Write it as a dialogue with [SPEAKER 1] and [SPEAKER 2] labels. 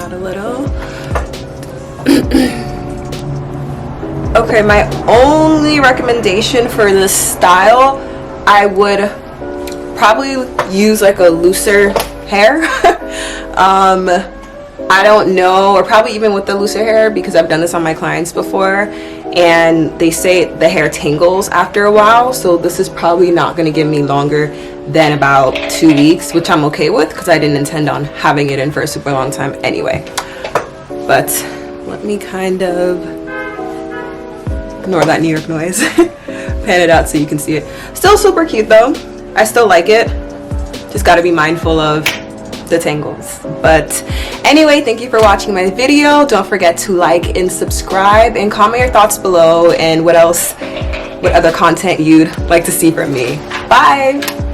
[SPEAKER 1] out a little. Okay, my only recommendation for this style, I would probably use like a looser hair. I don't know, or probably even with the looser hair, because I've done this on my clients before and they say the hair tangles after a while, so this is probably not going to give me longer than about 2 weeks, which I'm okay with because I didn't intend on having it in for a super long time anyway. But let me kind of ignore that New York noise. Pan it out so you can see it. Still super cute though. I still like it. Just got to be mindful of the tangles. But anyway, thank you for watching my video. Don't forget to like and subscribe and comment your thoughts below and what other content you'd like to see from me. Bye.